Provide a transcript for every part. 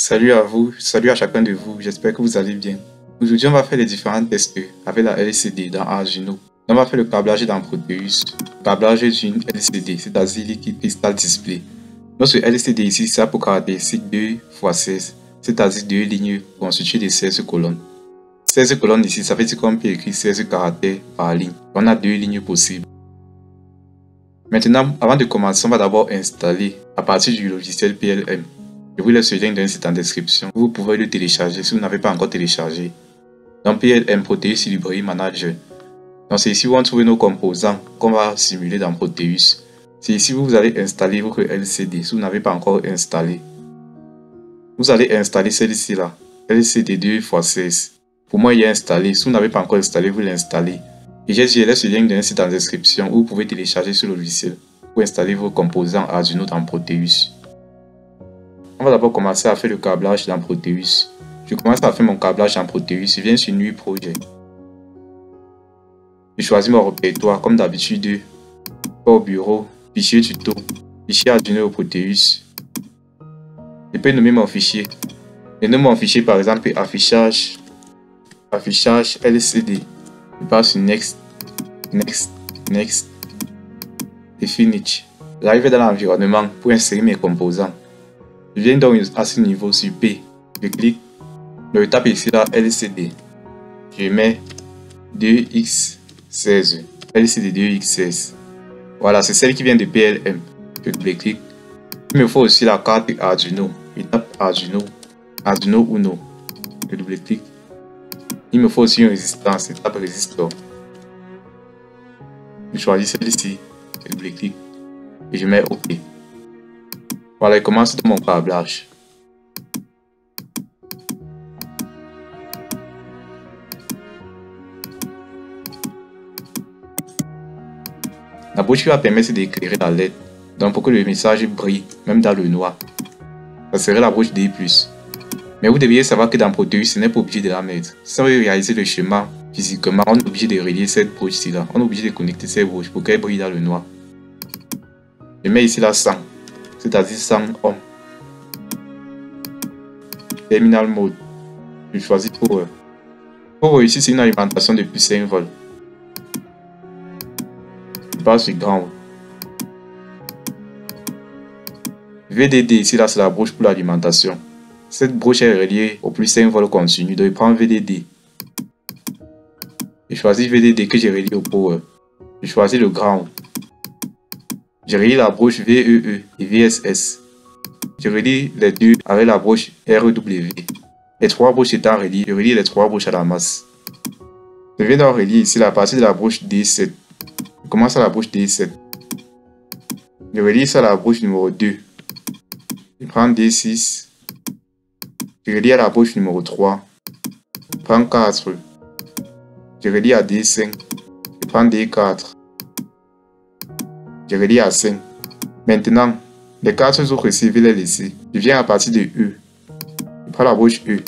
Salut à vous, salut à chacun de vous, j'espère que vous allez bien. Aujourd'hui, on va faire les différents tests avec la LCD dans Arduino. On va faire le câblage dans Proteus, le câblage d'une LCD, c'est-à-dire Liquid Crystal Display. Notre LCD ici, ça a pour caractéristique 2x16, c'est-à-dire 2 lignes constituées de 16 colonnes. 16 colonnes ici, ça veut dire qu'on peut écrire 16 caractères par ligne. On a 2 lignes possibles. Maintenant, avant de commencer, on va d'abord installer à partir du logiciel PLM. Je vous laisse le lien dans le site en description. Vous pouvez le télécharger si vous n'avez pas encore téléchargé. Donc PLM Proteus Library Manager. Donc c'est ici où on trouve nos composants qu'on va simuler dans Proteus. C'est ici où vous allez installer votre LCD si vous n'avez pas encore installé. Vous allez installer celle-ci là, LCD 2x16. Pour moi il est installé. Si vous n'avez pas encore installé, vous l'installez. Et je laisse le lien dans le site en description où vous pouvez télécharger ce logiciel pour installer vos composants Arduino dans Proteus. On va d'abord commencer à faire le câblage dans Proteus. Je commence à faire mon câblage en Proteus. Je viens sur New Project. Je choisis mon répertoire comme d'habitude. Au bureau, fichier tuto, fichier Arduino Proteus. Je peux nommer mon fichier. Je nomme mon fichier par exemple affichage LCD. Je passe sur Next et Finish. J'arrive dans l'environnement pour insérer mes composants. Je viens donc à ce niveau sur P. Je clique. Je tape ici là LCD. Je mets 2x16. LCD 2x16. Voilà, c'est celle qui vient de PLM. Je double-clique. Il me faut aussi la carte Arduino. Je tape Arduino. Arduino Uno. Je double-clique. Il me faut aussi une résistance. Je tape résistor. Je choisis celle-ci. Je double-clique. Et je mets OK. Voilà, je commence mon câblage. La bouche va permettre d'éclairer la LED, donc pour que le message brille, même dans le noir. Ça serait la broche D+. Mais vous devriez savoir que dans Proteus, ce n'est pas obligé de la mettre. Si on veut réaliser le schéma physiquement, on est obligé de relier cette broche-ci là. On est obligé de connecter cette broche pour qu'elle brille dans le noir. Je mets ici la 100. C'est-à-dire 100 ohms. Terminal mode. Je choisis Power. Power ici c'est une alimentation de plus 5 volts. Je passe sur Ground. VDD ici là c'est la broche pour l'alimentation. Cette broche est reliée au plus 5 volts continu. Donc je prends VDD. Je choisis VDD que j'ai relié au Power. Je choisis le Ground. Je relie la broche VEE et VSS. Je relie les deux avec la broche RW. Les trois broches étant reliées, je relie les trois broches à la masse. Je viens d'en relier ici la partie de la broche D7. Je commence à la broche D7. Je relie ça à la broche numéro 2. Je prends D6. Je relie à la broche numéro 3. Je prends 4. Je relie à D5. Je prends D4. Je relie à 5. Maintenant, les 4 autres ici, je vais les laisser. Je viens à partir de E. Je prends la broche E.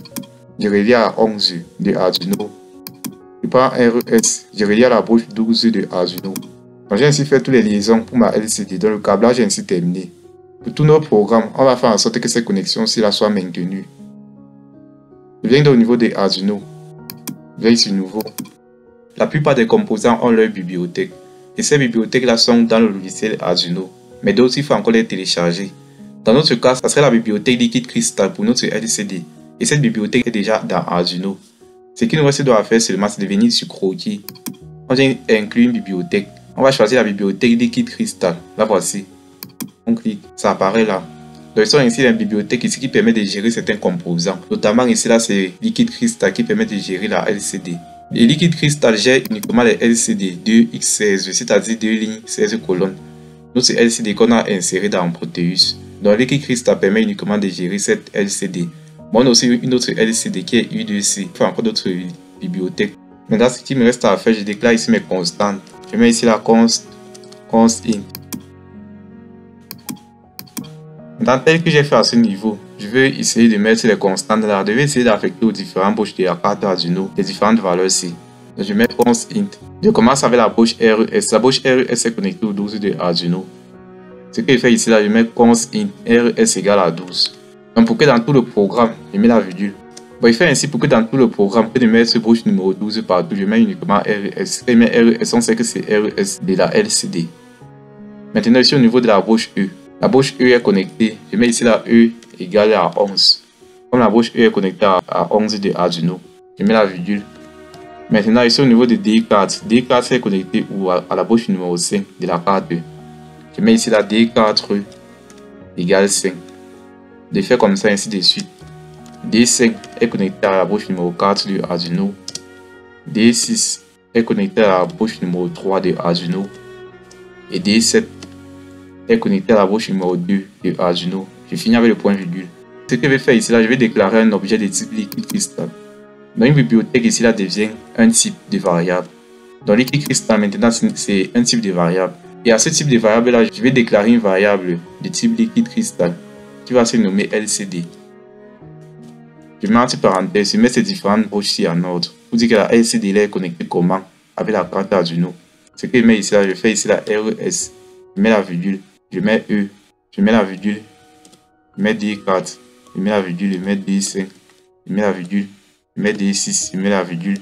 Je relie à 11 de Arduino. Je prends RES. Je relie à la broche 12 de Arduino. Donc j'ai ainsi fait toutes les liaisons pour ma LCD. Donc le câblage est ainsi terminé. Pour tous nos programmes, on va faire en sorte que ces connexions-ci soient maintenues. Je viens au niveau de Arduino. Je viens sur Nouveau. La plupart des composants ont leur bibliothèque. Et ces bibliothèques-là sont dans le logiciel Arduino. Mais d'autres, il faut encore les télécharger. Dans notre cas, ça serait la bibliothèque Liquid Crystal pour notre LCD. Et cette bibliothèque est déjà dans Arduino. Ce qu'il nous reste à faire seulement, c'est de venir sur Croquis. On vient inclure une bibliothèque. On va choisir la bibliothèque Liquid Crystal. La voici. On clique, ça apparaît là. Donc, ils sont ici une bibliothèque ici qui permet de gérer certains composants. Notamment ici, là, c'est Liquid Crystal qui permet de gérer la LCD. Et Liquid Crystal gère uniquement les LCD 2x16, c'est-à-dire 2 lignes, 16 colonnes. Notre LCD qu'on a inséré dans Proteus. Donc Liquid Crystal permet uniquement de gérer cette LCD. Bon, on a aussi une autre LCD qui est U2C. Il faut encore d'autres bibliothèques. Maintenant, ce qu'il me reste à faire, je déclare ici mes constantes. Je mets ici la const int. Maintenant, tel que j'ai fait à ce niveau, je vais essayer de mettre les constantes là. Je vais essayer d'affecter aux différentes broches de la carte Arduino les différentes valeurs ici. Donc, je mets const int. Je commence avec la broche RES. La broche RES est connectée au 12 de Arduino. Ce que je fais ici là, je mets const int RES égale à 12. Donc pour que dans tout le programme, je mets la virgule. Bon, il fait ainsi pour que dans tout le programme, que de mettre ce broche numéro 12 partout, je mets uniquement RES. Et mais RES, on sait que c'est RES de la LCD. Maintenant ici au niveau de la broche E. La broche E est connectée. Je mets ici la E égale à 11. Comme la broche E est connectée à 11 de Arduino, je mets la virgule. Maintenant ici au niveau de D4, D4 est connecté à la broche numéro 5 de la carte E. Je mets ici la D4 égale 5. De faire comme ça ainsi de suite. D5 est connecté à la broche numéro 4 de Arduino. D6 est connecté à la broche numéro 3 de Arduino. Et D7 est connecté à la broche numéro 2 de Arduino. Je finis avec le point virgule. Ce que je vais faire ici là, je vais déclarer un objet de type liquide crystal. Dans une bibliothèque ici là devient un type de variable. Dans liquide crystal maintenant c'est un type de variable. Et à ce type de variable là, je vais déclarer une variable de type liquide crystal qui va se nommer LCD. Je mets entre parenthèses, je mets ces différentes broches-ci en ordre. Pour dire que la LCD là est connectée comment avec la carte Arduino. Ce que je mets ici là, je fais ici la RES. Je mets la virgule, je mets E, je mets la virgule, je mets D4, je mets la virgule, je mets D5, je mets la virgule, je mets D6, je mets la virgule,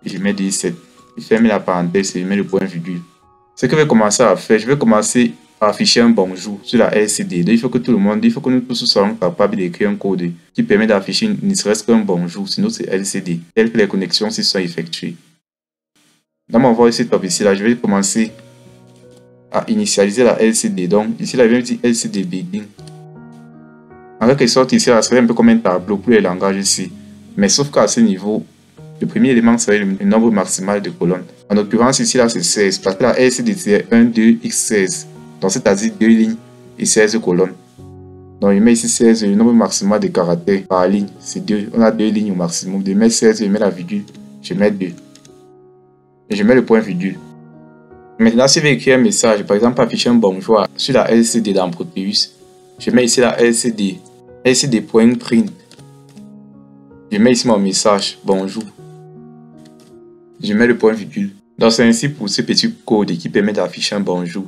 et je mets D7. Je ferme la parenthèse et je mets le point virgule. Ce que je vais commencer à faire, je vais commencer à afficher un bonjour sur la LCD. Donc, il faut que tout le monde, il faut que nous tous soyons capables d'écrire un code qui permet d'afficher ne serait-ce qu'un bonjour, sinon c'est LCD, tel que les connexions s'y sont effectuées. Dans mon voice setup ici, là, je vais commencer à initialiser la LCD. Donc ici là je vais dire LCD begin. En quelque sorte ici là serait un peu comme un tableau pour les langages ici. Mais sauf qu'à ce niveau, le premier élément serait le nombre maximal de colonnes. En l'occurrence ici là c'est 16 parce que la LCD c'est 1, 2, x16. Donc c'est-à-dire 2 lignes et 16 colonnes. Donc je mets ici 16, le nombre maximal de caractères par ligne c'est 2. On a 2 lignes au maximum. Je mets 16, je mets la virgule, je mets 2. Et je mets le point virgule. Maintenant, si je vais écrire un message, par exemple afficher un bonjour sur la LCD dans Proteus, je mets ici la LCD, LCD.print. Je mets ici mon message, bonjour. Je mets le point virgule. Donc c'est ainsi pour ce petit code qui permet d'afficher un bonjour.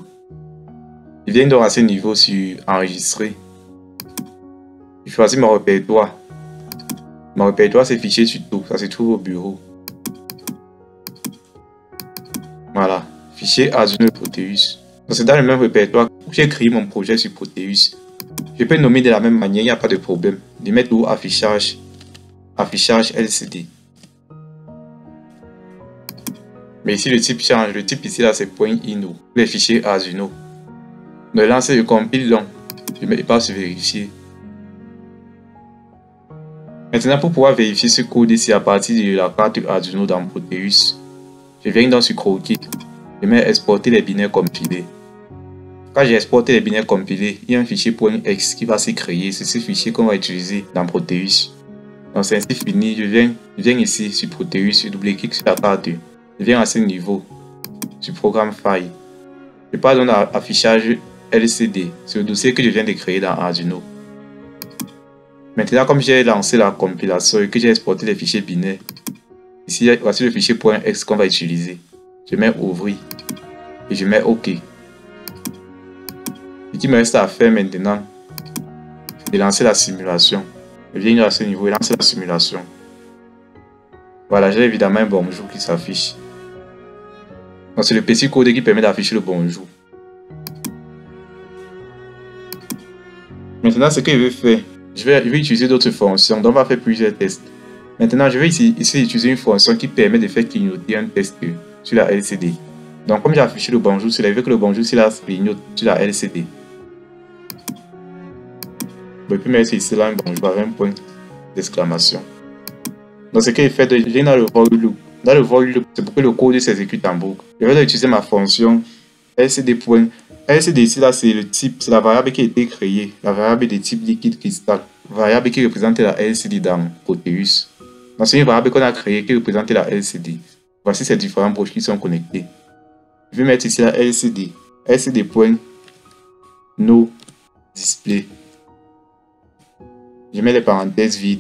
Je viens donc à ce niveau sur enregistrer. Je choisis mon répertoire. Mon répertoire c'est fichier tuto, ça se trouve au bureau. Voilà. Fichier Arduino Proteus. C'est dans le même répertoire que j'ai créé mon projet sur Proteus. Je peux nommer de la même manière, il n'y a pas de problème. De mettre où affichage LCD. Mais ici le type change. Le type ici là c'est .ino. Les fichiers Arduino. Donc là je compile donc. Je mets pas sur vérifier. Maintenant pour pouvoir vérifier ce code ici à partir de la carte Arduino dans Proteus, je viens dans ce croquis. Je mets exporter les binaires compilés. Quand j'ai exporté les binaires compilés, il y a un fichier .x qui va se créer. C'est ce fichier qu'on va utiliser dans Proteus. Donc c'est ainsi fini. Je viens ici sur Proteus, je double-clique sur la carte. Je viens à ce niveau, sur Programme File. Je passe dans l'affichage LCD. C'est le dossier que je viens de créer dans Arduino. Maintenant, comme j'ai lancé la compilation et que j'ai exporté les fichiers binaires, ici voici le fichier .x qu'on va utiliser. Je mets ouvrir et je mets OK. Ce qui me reste à faire maintenant, c'est de lancer la simulation. Je viens à ce niveau et lancer la simulation. Voilà, j'ai évidemment un bonjour qui s'affiche. Donc c'est le petit code qui permet d'afficher le bonjour. Maintenant, ce que je vais faire, je vais utiliser d'autres fonctions. Donc on va faire plusieurs tests. Maintenant, je vais ici utiliser une fonction qui permet de faire clignoter un test sur la LCD. Donc comme j'ai affiché le bonjour, c'est là que le bonjour c'est là clignote sur la LCD. Je peux mettre ici là un bonjour avec un point d'exclamation. Donc ce que je fais, je viens dans le for loop. Dans le for loop, c'est pour que le code s'exécute en boucle. Je vais utiliser ma fonction LCD. LCD ici là c'est le type, c'est la variable qui a été créée, la variable de type liquide cristal, variable qui représente la LCD dans Proteus. Donc c'est une variable qu'on a créée qui représente la LCD. Voici ces différentes broches qui sont connectées. Je vais mettre ici la LCD, LCD.noDisplay. Je mets les parenthèses vides,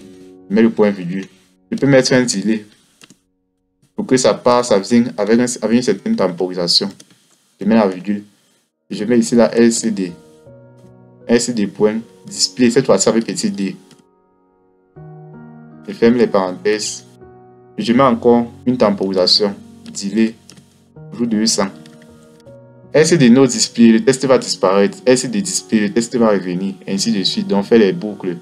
je mets le point virgule. Je peux mettre un delay pour que ça vienne avec une certaine temporisation. Je mets la virgule. Je mets ici la LCD. LCD.noDisplay. display, cette fois-ci avec petit d. Je ferme les parenthèses. Je mets encore une temporisation. Delay. Joue 200. LCD no display, le test va disparaître. LCD display, le test va revenir. Ainsi de suite. Donc, fait les boucles.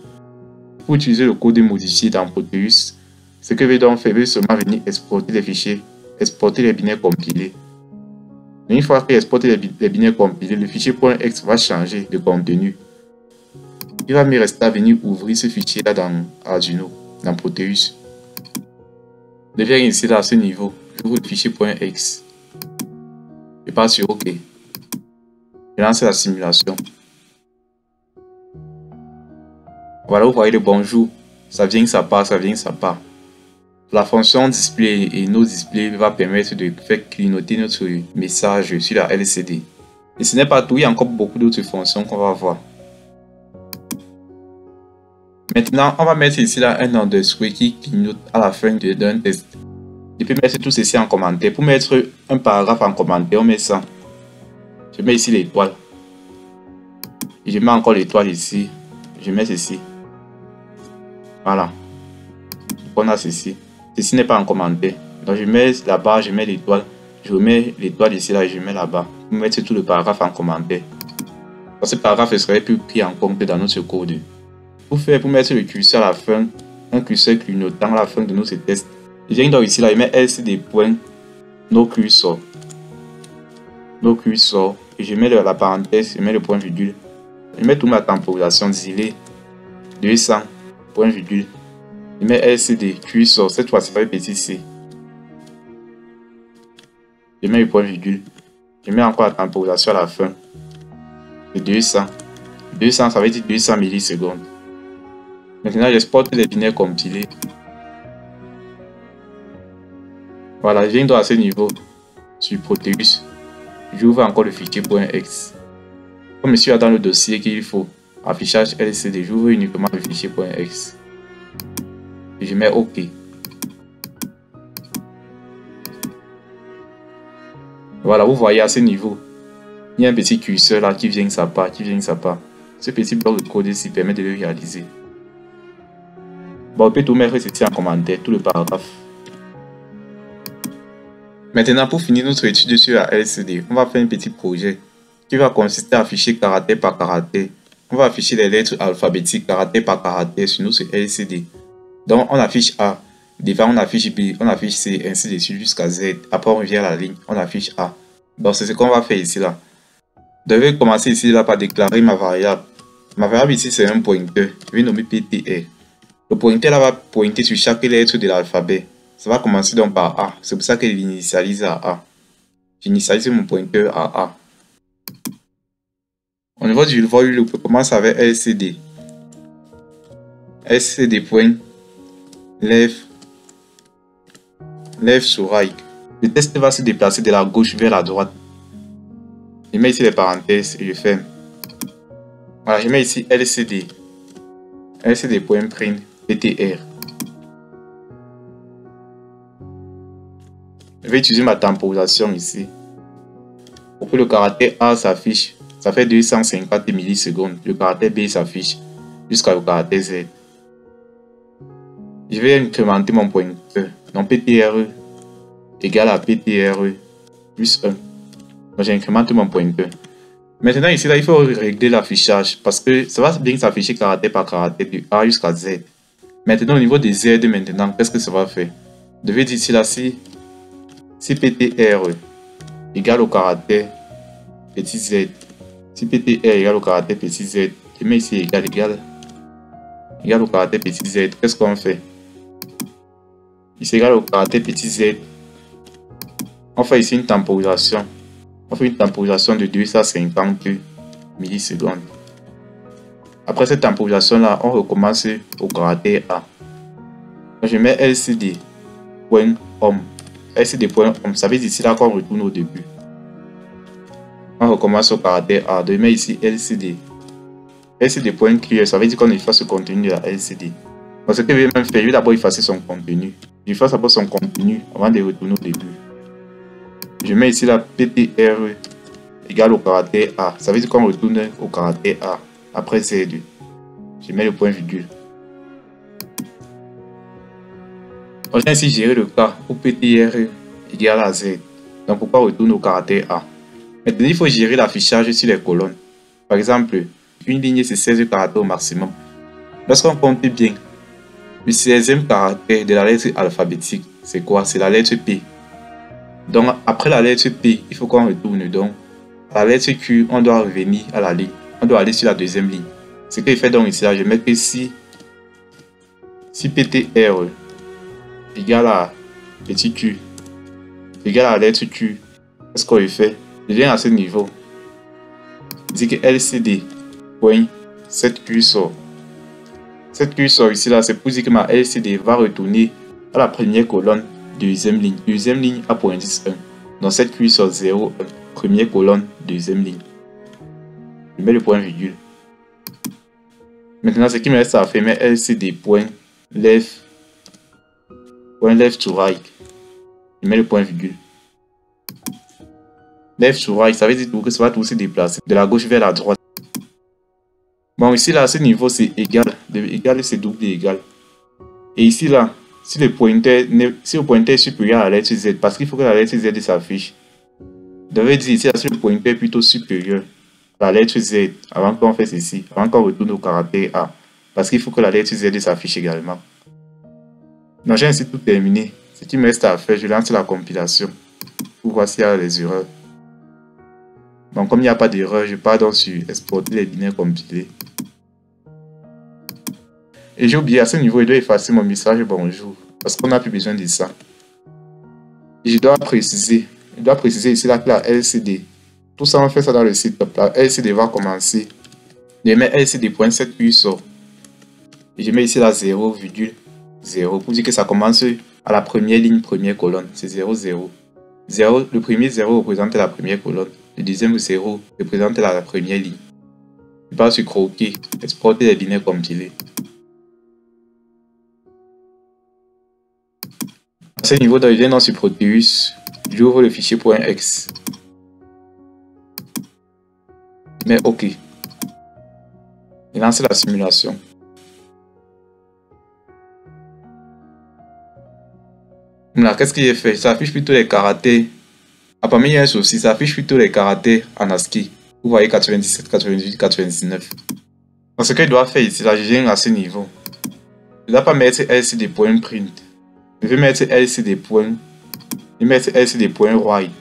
Pour utiliser le code modifié dans Proteus, ce que je vais donc faire, je vais seulement venir exporter les fichiers, exporter les binaires compilés. Et une fois que j'exporte les binaires compilés, le fichier .x va changer de contenu. Il va me rester à venir ouvrir ce fichier-là dans Arduino, dans Proteus. Je viens ici là, à ce niveau, j'ouvre le fichier .x. Je passe sur OK. Je lance la simulation. Voilà, vous voyez le bonjour. Ça vient, ça part, ça vient, ça part. La fonction display et no display va permettre de faire clignoter notre message sur la LCD. Et ce n'est pas tout, il y a encore beaucoup d'autres fonctions qu'on va voir. Maintenant, on va mettre ici là un underscore qui clignote à la fin d'un test. Je peux mettre tout ceci en commentaire. Pour mettre un paragraphe en commentaire, on met ça. Je mets ici l'étoile. Je mets encore l'étoile ici. Je mets ceci. Voilà. On a ceci. Ceci n'est pas en commentaire. Donc je mets là-bas, je mets l'étoile. Je remets l'étoile ici là et je mets là-bas. Pour mettre tout le paragraphe en commentaire. Donc ce paragraphe serait plus pris en compte dans notre code. Pour mettre le curseur à la fin, un curseur clignotant à la fin de notre test. Je viens donc ici là, je mets LCD point no cursor. No cursor. Et je mets la parenthèse, je mets le point virgule. Je mets toute ma temporisation delay 200 point virgule. Je mets LCD cursor, cette fois-ci avec petit c. Je mets le point virgule. Je mets encore la temporisation à la fin. De 200. 200, ça veut dire 200 millisecondes. Maintenant, j'exporte les binaires compilés. Voilà, je viens donc à ce niveau sur Proteus. J'ouvre encore le fichier .x. Comme je suis dans le dossier qu'il faut, affichage LCD, j'ouvre uniquement le fichier .x. Et je mets OK. Voilà, vous voyez à ce niveau, il y a un petit curseur là qui vient, ça part, qui vient, ça part. Ce petit bloc de code ici permet de le réaliser. Bon, on peut tout mettre ici en commentaire, tout le paragraphe. Maintenant, pour finir notre étude sur la LCD, on va faire un petit projet qui va consister à afficher caractère par caractère. On va afficher les lettres alphabétiques caractère par caractère sur notre LCD. Donc, on affiche A. Devant, on affiche B, on affiche C, ainsi de suite jusqu'à Z. Après, on revient à la ligne, on affiche A. Donc, c'est ce qu'on va faire ici là. Je vais commencer ici là par déclarer ma variable. Ma variable ici, c'est un pointeur. Je vais nommer PTR. Le pointeur là va pointer sur chaque lettre de l'alphabet. Ça va commencer donc par A. C'est pour ça que j'initialise à A. J'initialise mon pointeur à A. Au niveau du volume, on commence avec LCD. LCD point left sur right. Le test va se déplacer de la gauche vers la droite. Je mets ici les parenthèses et je ferme. Voilà, je mets ici LCD. LCD point print PTR. Je vais utiliser ma temporisation ici. Pour que le caractère A s'affiche, ça fait 250 millisecondes. Le caractère B s'affiche jusqu'au caractère Z. Je vais incrémenter mon pointeur. Donc PTRE égale à PTRE plus 1. Donc j'incrémente mon pointeur. Maintenant ici là, il faut régler l'affichage parce que ça va bien s'afficher caractère par caractère de A jusqu'à Z. Maintenant au niveau des Z maintenant, qu'est-ce que ça va faire? Je devais dire ici là si PTR égale au caractère petit z, si PTR égale au caractère petit z, je mets ici égale au caractère petit z, qu'est-ce qu'on fait? Ici égale au caractère petit z, on fait ici une temporisation. On fait une temporisation de 250 millisecondes. Après cette temporisation là, on recommence au caractère A. Donc je mets LCD.home. LCD.home, ça veut dire ici là qu'on retourne au début. On recommence au caractère A. Je mets ici LCD. LCD.clear, ça veut dire qu'on efface le contenu de la LCD. Donc ce que je vais même faire, je vais d'abord effacer son contenu. J'efface d'abord son contenu avant de retourner au début. Je mets ici la PTR égale au caractère A. Ça veut dire qu'on retourne au caractère A après Z. Je mets le point virgule. On vient ici gérer le cas où PTR égale à Z. Donc pourquoi retourne au caractère A. Maintenant, il faut gérer l'affichage sur les colonnes. Par exemple, une ligne c'est 16 caractères au maximum. Lorsqu'on compte bien, le 16e caractère de la lettre alphabétique, c'est quoi? C'est la lettre P. Donc après la lettre P, il faut qu'on retourne. Donc à la lettre Q, on doit revenir à la ligne. On doit aller sur la deuxième ligne. Ce que je fais donc ici, là, je mets que si PTR égale à petit q égale à la lettre Q, qu'est-ce qu'on fait? Je viens à ce niveau. Je dis que LCD point 7Q sort. 7Q sort ici là, c'est pour dire que ma LCD va retourner à la première colonne, deuxième ligne. Deuxième ligne à point 10, 1. Donc 7Q sort 0, 1. Première colonne, deuxième ligne. Je mets le point virgule. Maintenant, ce qui me reste à faire, mais LCD point left to right. Je mets le point virgule. Left to right, ça veut dire que ça va tout se déplacer de la gauche vers la droite. Bon, ici là, à ce niveau, c'est égal. Égal, c'est double égal. Et ici là, si le pointeur est supérieur à la lettre Z, parce qu'il faut que la lettre Z s'affiche, je devais dire ici, là, si le pointeur est plutôt supérieur à la lettre Z, avant qu'on fasse ceci, avant qu'on retourne au caractère A, parce qu'il faut que la lettre Z s'affiche également. Donc j'ai ainsi tout terminé. Ce qui me reste à faire, je lance la compilation pour voir s'il y a des erreurs. Donc comme il n'y a pas d'erreur, je pars donc sur exporter les binaires compilés. Et j'ai oublié, à ce niveau, je dois effacer mon message bonjour, parce qu'on n'a plus besoin de ça. Et je dois préciser ici là que la LCD, tout ça on fait ça dans le site, la LCD va commencer. Je mets LCD.7 puis sort. Et je mets ici la 0,0 pour dire que ça commence à la première ligne, première colonne. C'est 0, 0. Le premier 0 représente la première colonne. Le deuxième 0 représente la première ligne. Je passe sur croquer, exporter les binaires compilés. À ce niveau, je viens dans sur Proteus, j'ouvre le fichier .x. Mais OK. Et lance la simulation. Là, qu'est-ce que j'ai fait? Ça affiche plutôt les caractères. Parmi il y a un souci, ça affiche plutôt les caractères en ASCII. Vous voyez 97, 98, 99. Donc ce que je dois faire ici, là, je viens à ce niveau. Je ne dois pas mettre LCD.print. Je vais mettre LCD.write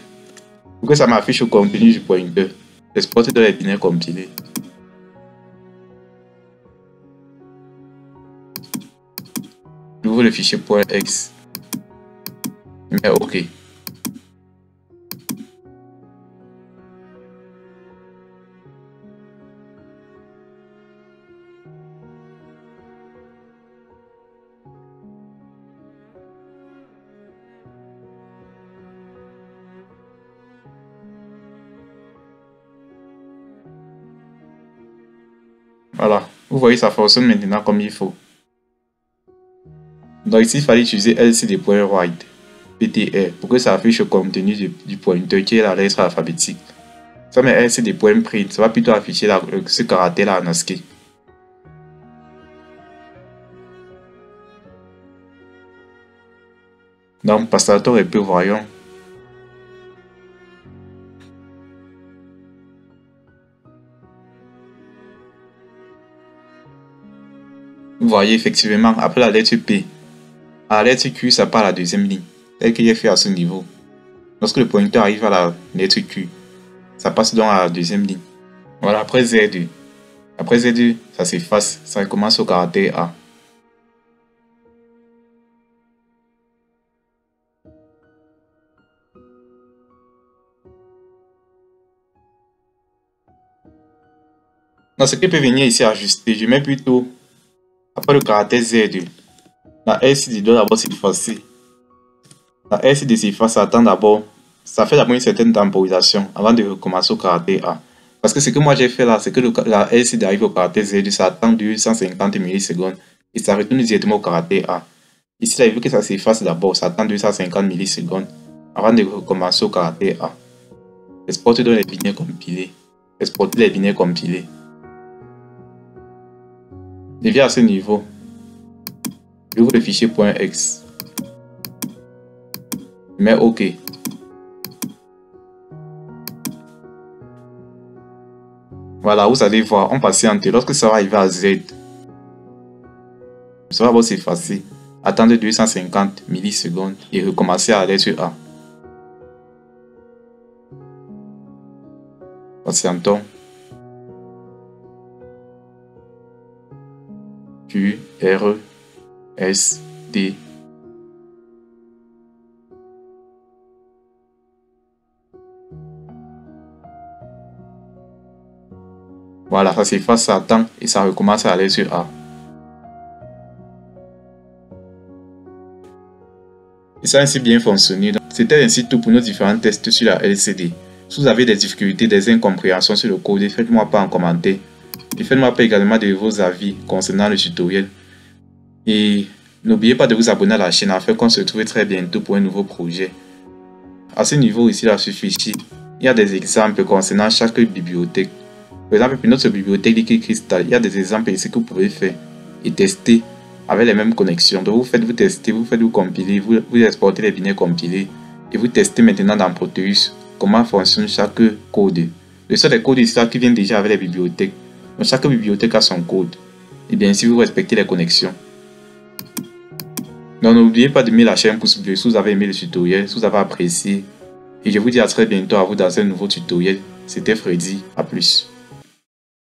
pour que ça m'affiche au contenu du pointeur. J'exporte dans les binaires compilés. J'ouvre le fichier .x. Mais OK. Voilà, vous voyez, ça fonctionne maintenant comme il faut. Donc ici, il fallait utiliser LCD.write PTR pour que ça affiche le contenu du pointeur qui est la lettre alphabétique. Ça met LCD.print, ça va plutôt afficher ce caractère-là en ASCII. Donc, passateur et peu voyons. Vous voyez effectivement, après la lettre P, à la lettre Q, ça part à la deuxième ligne, tel qu'il est fait à ce niveau. Lorsque le pointeur arrive à la lettre Q, ça passe donc à la deuxième ligne. Voilà, après Z2. Après Z2, ça s'efface, ça recommence au caractère A. Dans ce qui peut venir ici ajuster, je mets plutôt après le caractère Z2. La LCD doit d'abord s'effacer. La LCD s'efface, ça attend d'abord. Ça fait d'abord une certaine temporisation avant de recommencer au caractère A. Parce que ce que moi j'ai fait là, c'est que la LCD arrive au caractère Z2, ça attend 250 millisecondes et ça retourne directement au caractère A. Ici, là, il veut que ça s'efface d'abord, ça attend 250 millisecondes avant de recommencer au caractère A. Exporter dans les binaires compilés. Exporter les binaires compilés. Et à ce niveau, j'ouvre le fichier .x. Je mets OK. Voilà, vous allez voir, on patiente. Lorsque ça va arriver à Z, ça va s'effacer. Attendre 250 millisecondes et recommencer à aller sur A. Patientons. Q, R, S, D. Voilà, ça s'efface, ça attend et ça recommence à aller sur A. Et ça a ainsi bien fonctionné. C'était ainsi tout pour nos différents tests sur la LCD. Si vous avez des difficultés, des incompréhensions sur le code, faites-moi part en commentaire. Et faites-moi part également de vos avis concernant le tutoriel. Et n'oubliez pas de vous abonner à la chaîne afin qu'on se retrouve très bientôt pour un nouveau projet. À ce niveau ici, là, sur fichier, il y a des exemples concernant chaque bibliothèque. Par exemple, pour notre bibliothèque Liquid Crystal, il y a des exemples ici que vous pouvez faire et tester avec les mêmes connexions. Donc vous testez, vous compilez, vous exportez les binaires compilés et vous testez maintenant dans Proteus comment fonctionne chaque code. Ce sont des codes ici qui viennent déjà avec les bibliothèques. Donc chaque bibliothèque a son code. Et bien si vous respectez les connexions. Donc n'oubliez pas de mettre la chaîne pouce bleu si vous avez aimé le tutoriel, si vous avez apprécié. Et je vous dis à très bientôt à vous dans un nouveau tutoriel. C'était Freddy, à plus.